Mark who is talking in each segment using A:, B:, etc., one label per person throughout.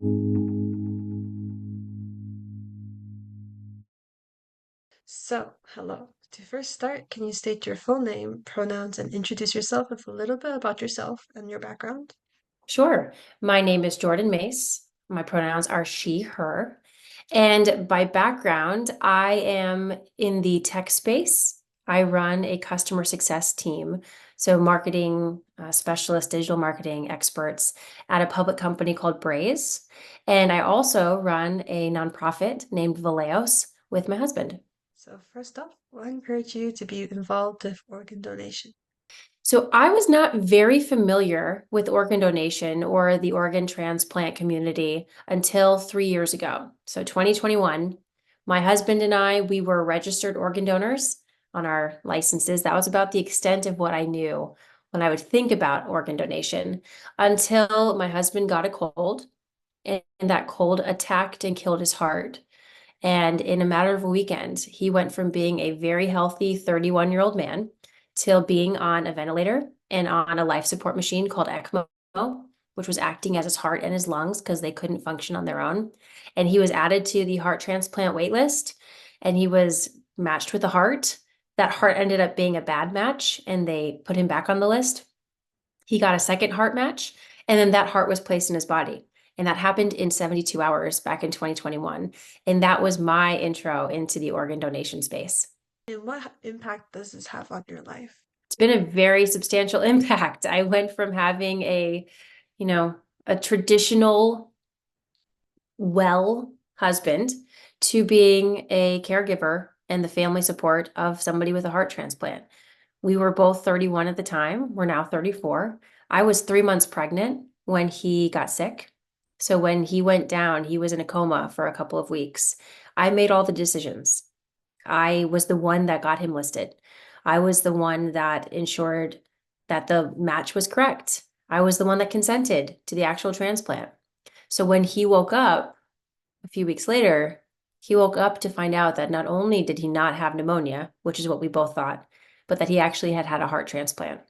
A: So, hello. To first start, can you state your full name, pronouns, and introduce yourself with a little bit about yourself and your background?
B: Sure. My name is Jordan Mace. My pronouns are she, her. And by background, I am in the tech space. I run a customer success team, so marketing specialist, digital marketing experts at a public company called Braze. And I also run a nonprofit named Valeos with my husband.
A: So, first off, what encouraged you to be involved with organ donation?
B: So I was not very familiar with organ donation or the organ transplant community until 3 years ago. So 2021, my husband and I, we were registered organ donors on our licenses. That was about the extent of what I knew when I would think about organ donation until my husband got a cold and that cold attacked and killed his heart. And in a matter of a weekend, he went from being a very healthy 31-year-old man till being on a ventilator and on a life support machine called ECMO, which was acting as his heart and his lungs because they couldn't function on their own. And he was added to the heart transplant wait list and he was matched with a heart. That heart ended up being a bad match and they put him back on the list. He got a second heart match and then that heart was placed in his body. And that happened in 72 hours back in 2021. And that was my intro into the organ donation space.
A: And what impact does this have on your life?
B: It's been a very substantial impact. I went from having you know, a traditional well husband to being a caregiver and the family support of somebody with a heart transplant. We were both 31 at the time. We're now 34. I was 3 months pregnant when he got sick. So when he went down, he was in a coma for a couple of weeks. I made all the decisions. I was the one that got him listed. I was the one that ensured that the match was correct. I was the one that consented to the actual transplant. So when he woke up a few weeks later, he woke up to find out that not only did he not have pneumonia, which is what we both thought, but that he actually had had a heart transplant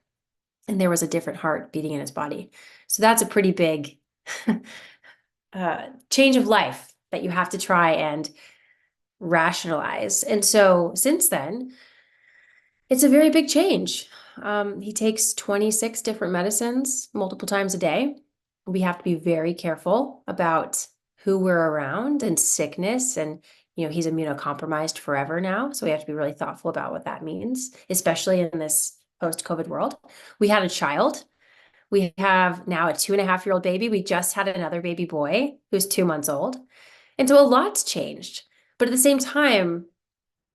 B: and there was a different heart beating in his body. So that's a pretty big change of life that you have to try and rationalize. And so since then, it's a very big change. He takes 26 different medicines multiple times a day. We have to be very careful about who we're around and sickness. And, he's immunocompromised forever now. So we have to be really thoughtful about what that means, especially in this post-COVID world. We had a child. We have now a 2.5-year-old baby. We just had another baby boy who's 2 months old. And so a lot's changed. But at the same time,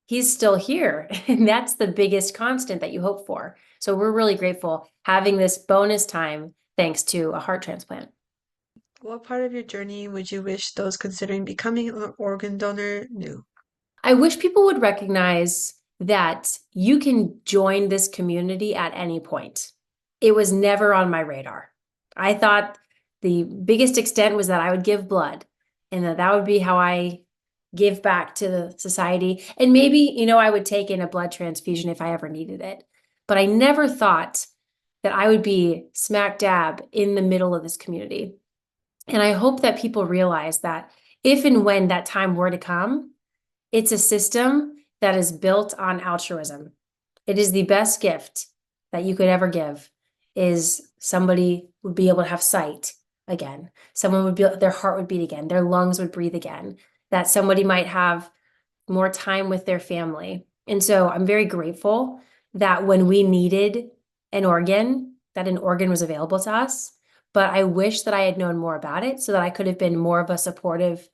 B: he's still here. And that's the biggest constant that you hope for. So we're really grateful having this bonus time thanks to a heart transplant.
A: What part of your journey would you wish those considering becoming an organ donor knew?
B: I wish people would recognize that you can join this community at any point. It was never on my radar. I thought the biggest extent was that I would give blood and that would be how I give back to the society. And maybe, I would take in a blood transfusion if I ever needed it. But I never thought that I would be smack dab in the middle of this community. And I hope that people realize that if and when that time were to come, it's a system that is built on altruism. It is the best gift that you could ever give is somebody would be able to have sight again. Someone would be, their heart would beat again. Their lungs would breathe again. That somebody might have more time with their family. And so I'm very grateful that when we needed an organ, that an organ was available to us. But I wish that I had known more about it so that I could have been more of a supportive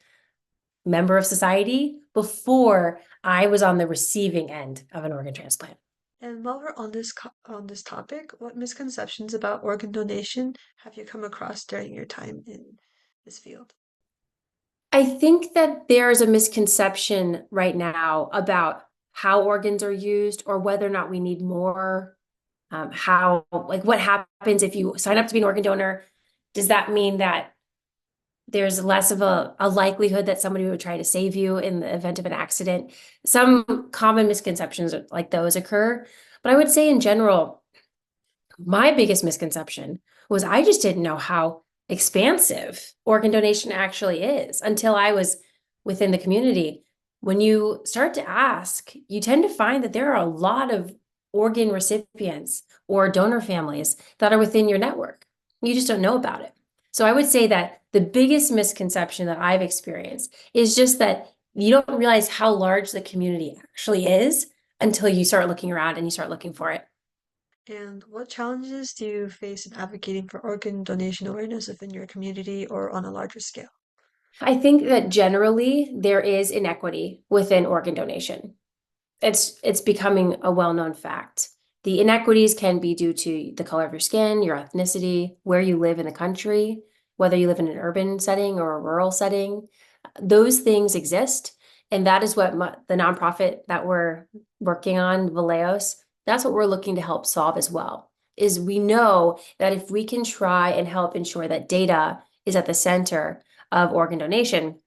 B: member of society before I was on the receiving end of an organ transplant.
A: And while we're on this topic, what misconceptions about organ donation have you come across during your time in this field?
B: I think that there is a misconception right now about how organs are used or whether or not we need more. What happens if you sign up to be an organ donor? Does that mean that there's less of a likelihood that somebody would try to save you in the event of an accident? Some common misconceptions like those occur. But I would say in general, my biggest misconception was I just didn't know how expansive organ donation actually is until I was within the community. When you start to ask, you tend to find that there are a lot of organ recipients or donor families that are within your network. You just don't know about it. So I would say that the biggest misconception that I've experienced is just that you don't realize how large the community actually is until you start looking around and you start looking for it.
A: And what challenges do you face in advocating for organ donation awareness within your community or on a larger scale?
B: I think that generally there is inequity within organ donation. It's becoming a well-known fact. The inequities can be due to the color of your skin, your ethnicity, where you live in the country, whether you live in an urban setting or a rural setting. Those things exist, and that is what the nonprofit that we're working on, Valeos, that's what we're looking to help solve as well. Is we know that if we can try and help ensure that data is at the center of organ donation,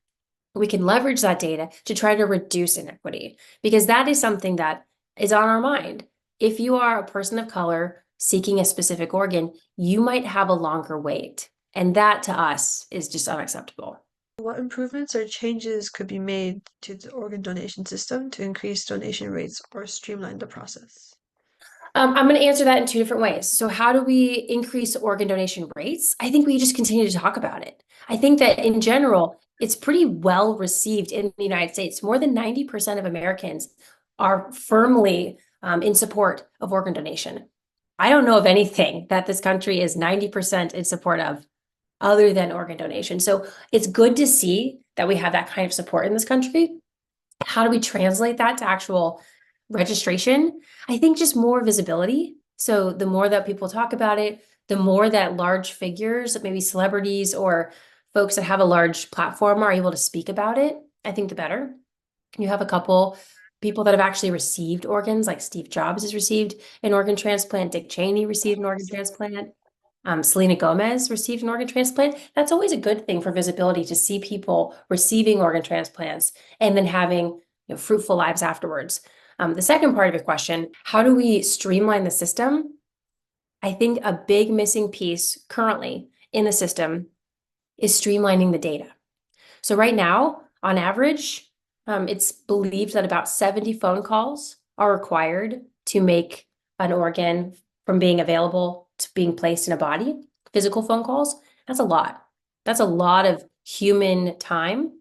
B: we can leverage that data to try to reduce inequity because that is something that is on our mind. If you are a person of color seeking a specific organ, you might have a longer wait. And that to us is just unacceptable.
A: What improvements or changes could be made to the organ donation system to increase donation rates or streamline the process?
B: I'm going to answer that in two different ways. So, how do we increase organ donation rates? I think we just continue to talk about it. I think that in general, it's pretty well received in the United States. More than 90% of Americans are firmly in support of organ donation. I don't know of anything that this country is 90% in support of other than organ donation. So, it's good to see that we have that kind of support in this country. How do we translate that to actual registration? I think just more visibility. So the more that people talk about it, the more that large figures, maybe celebrities or folks that have a large platform are able to speak about it, I think the better. You have a couple people that have actually received organs, like Steve Jobs has received an organ transplant, Dick Cheney received an organ transplant. Selena Gomez received an organ transplant. That's always a good thing for visibility to see people receiving organ transplants and then having fruitful lives afterwards. The second part of your question, how do we streamline the system? I think a big missing piece currently in the system is streamlining the data. So right now, on average, it's believed that about 70 phone calls are required to make an organ from being available to being placed in a body. Physical phone calls, that's a lot. That's a lot of human time,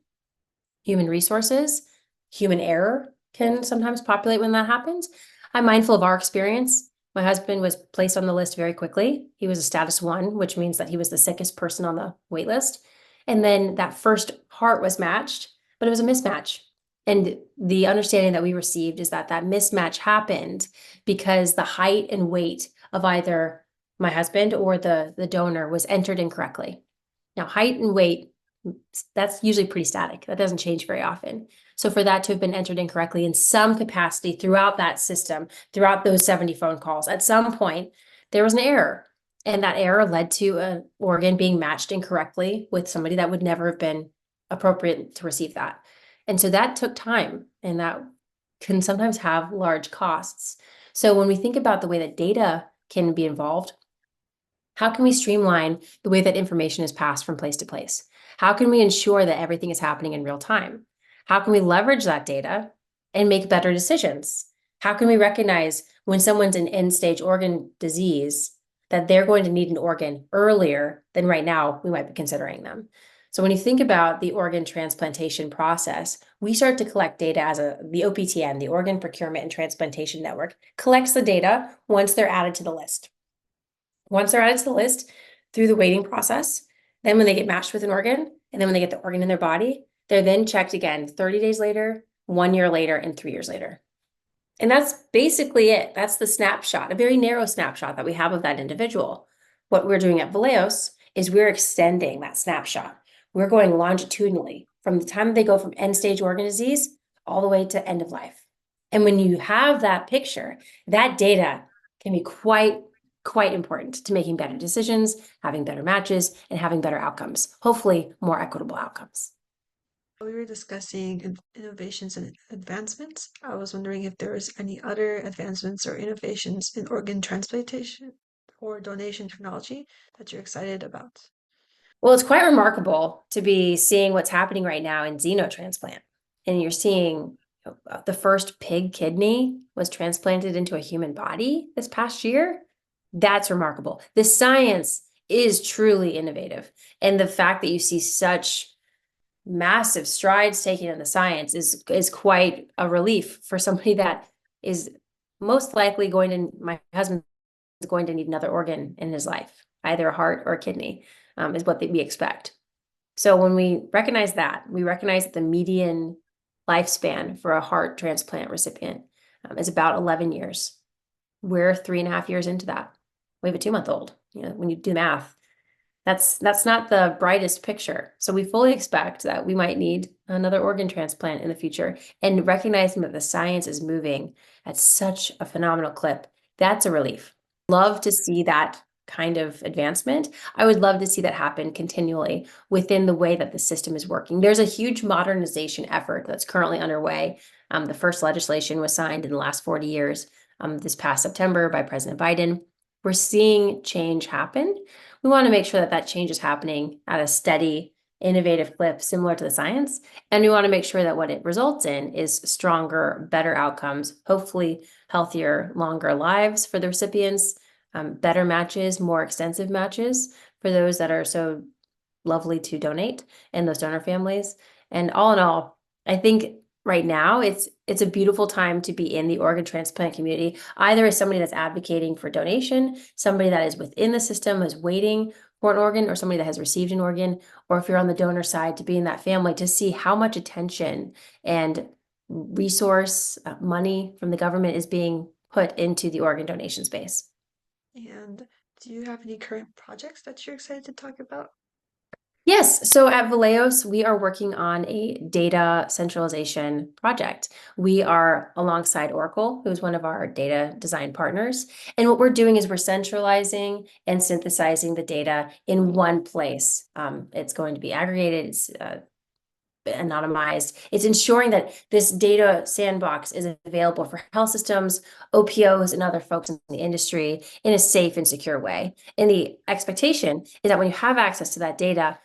B: human resources, human error can sometimes populate when that happens. I'm mindful of our experience. My husband was placed on the list very quickly. He was a status 1, which means that he was the sickest person on the wait list. And then that first heart was matched, but it was a mismatch. And the understanding that we received is that that mismatch happened because the height and weight of either my husband or the donor was entered incorrectly. Now, height and weight, that's usually pretty static. That doesn't change very often. So for that to have been entered incorrectly in some capacity throughout that system, throughout those 70 phone calls, at some point, there was an error. And that error led to an organ being matched incorrectly with somebody that would never have been appropriate to receive that. And so that took time, and that can sometimes have large costs. So when we think about the way that data can be involved, how can we streamline the way that information is passed from place to place? How can we ensure that everything is happening in real time? How can we leverage that data and make better decisions? How can we recognize when someone's in end-stage organ disease that they're going to need an organ earlier than right now we might be considering them? So when you think about the organ transplantation process, we start to collect data as the OPTN, the Organ Procurement and Transplantation Network, collects the data once they're added to the list. Once they're added to the list through the waiting process, then when they get matched with an organ, and then when they get the organ in their body, they're then checked again 30 days later, 1 year later, and 3 years later. And that's basically it. That's the snapshot, a very narrow snapshot that we have of that individual. What we're doing at Valeos is we're extending that snapshot. We're going longitudinally from the time they go from end-stage organ disease all the way to end of life. And when you have that picture, that data can be quite important to making better decisions, having better matches, and having better outcomes, hopefully more equitable outcomes.
A: We were discussing innovations and advancements. I was wondering if there was any other advancements or innovations in organ transplantation or donation technology that you're excited about.
B: Well, it's quite remarkable to be seeing what's happening right now in xenotransplant. And you're seeing the first pig kidney was transplanted into a human body this past year. That's remarkable. The science is truly innovative. And the fact that you see such massive strides taken in the science is quite a relief for somebody that is most likely going to, my husband is going to need another organ in his life, either a heart or a kidney, is what we expect. So when we recognize that, we recognize that the median lifespan for a heart transplant recipient is about 11 years. We're 3.5 years into that. We have a 2-month-old. You know, when you do the math, that's not the brightest picture. So we fully expect that we might need another organ transplant in the future. And recognizing that the science is moving at such a phenomenal clip, that's a relief. Love to see that kind of advancement. I would love to see that happen continually within the way that the system is working. There's a huge modernization effort that's currently underway. The first legislation was signed in the last 40 years, this past September by President Biden. We're seeing change happen. We want to make sure that that change is happening at a steady, innovative clip similar to the science. And we want to make sure that what it results in is stronger, better outcomes, hopefully healthier, longer lives for the recipients, better matches, more extensive matches for those that are so lovely to donate and those donor families. And all in all, I think right now it's a beautiful time to be in the organ transplant community, either as somebody that's advocating for donation, somebody that is within the system, is waiting for an organ, or somebody that has received an organ, or if you're on the donor side, to be in that family, to see how much attention and resource, money from the government is being put into the organ donation space.
A: And do you have any current projects that you're excited to talk about?
B: Yes, so at Valeos, we are working on a data centralization project. We are alongside Oracle, who's one of our data design partners. And what we're doing is we're centralizing and synthesizing the data in one place. It's going to be aggregated, it's anonymized. It's ensuring that this data sandbox is available for health systems, OPOs, and other folks in the industry in a safe and secure way. And the expectation is that when you have access to that data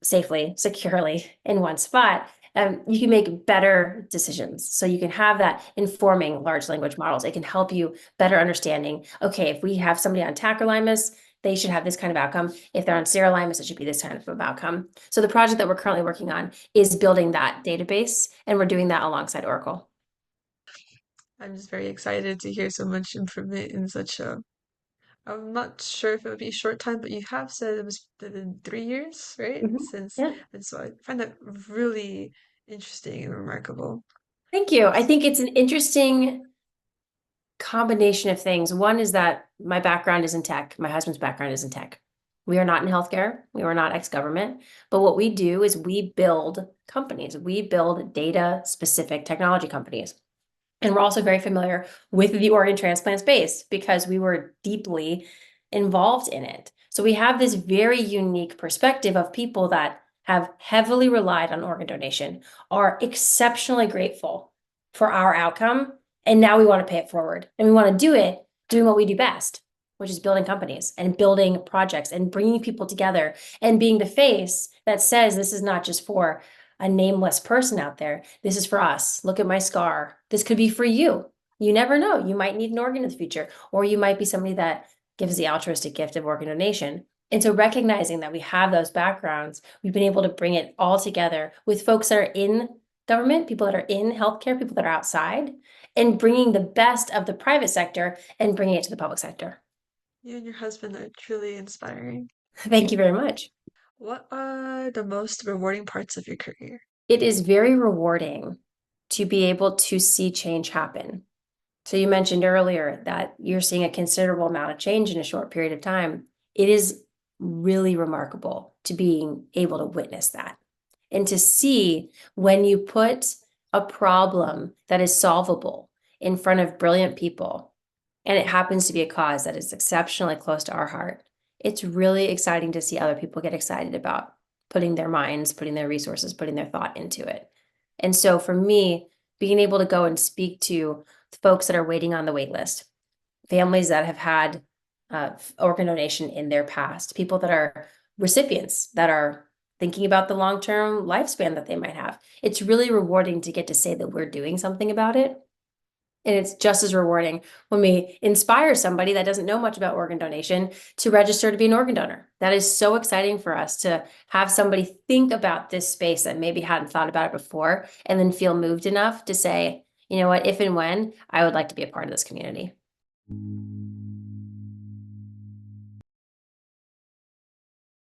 B: safely, securely in one spot, you can make better decisions. So you can have that informing large language models. It can help you better understanding, okay, if we have somebody on tacrolimus, they should have this kind of outcome. If they're on sirolimus, it should be this kind of outcome. So the project that we're currently working on is building that database, and we're doing that alongside Oracle.
A: I'm just very excited to hear so much improvement in such a. I'm not sure if it would be a short time, but you have said it was been 3 years, right? Since,
B: Yeah.
A: and so I find that really interesting and remarkable.
B: Thank you. I think it's an interesting combination of things. One is that my background is in tech. My husband's background is in tech. We are not in healthcare. We are not ex-government. But what we do is we build companies. We build data-specific technology companies. And we're also very familiar with the organ transplant space because we were deeply involved in it. So we have this very unique perspective of people that have heavily relied on organ donation, are exceptionally grateful for our outcome, and now we want to pay it forward. And we want to do it doing what we do best, which is building companies and building projects and bringing people together and being the face that says this is not just for a nameless person out there. This is for us. Look at my scar. This could be for you. You never know. You might need an organ in the future, or you might be somebody that gives the altruistic gift of organ donation. And so recognizing that we have those backgrounds, we've been able to bring it all together with folks that are in government, people that are in healthcare, people that are outside, and bringing the best of the private sector and bringing it to the public sector.
A: You and your husband are truly inspiring.
B: Thank you very much.
A: What are the most rewarding parts of your career?
B: It is very rewarding to be able to see change happen. So you mentioned earlier that you're seeing a considerable amount of change in a short period of time. It is really remarkable to being able to witness that and to see when you put a problem that is solvable in front of brilliant people, and it happens to be a cause that is exceptionally close to our heart. It's really exciting to see other people get excited about putting their minds, putting their resources, putting their thought into it. And so for me, being able to go and speak to folks that are waiting on the wait list, families that have had organ donation in their past, people that are recipients that are thinking about the long-term lifespan that they might have. It's really rewarding to get to say that we're doing something about it. And it's just as rewarding when we inspire somebody that doesn't know much about organ donation to register to be an organ donor. That is so exciting for us to have somebody think about this space that maybe hadn't thought about it before, and then feel moved enough to say, you know what, if and when I would like to be a part of this community.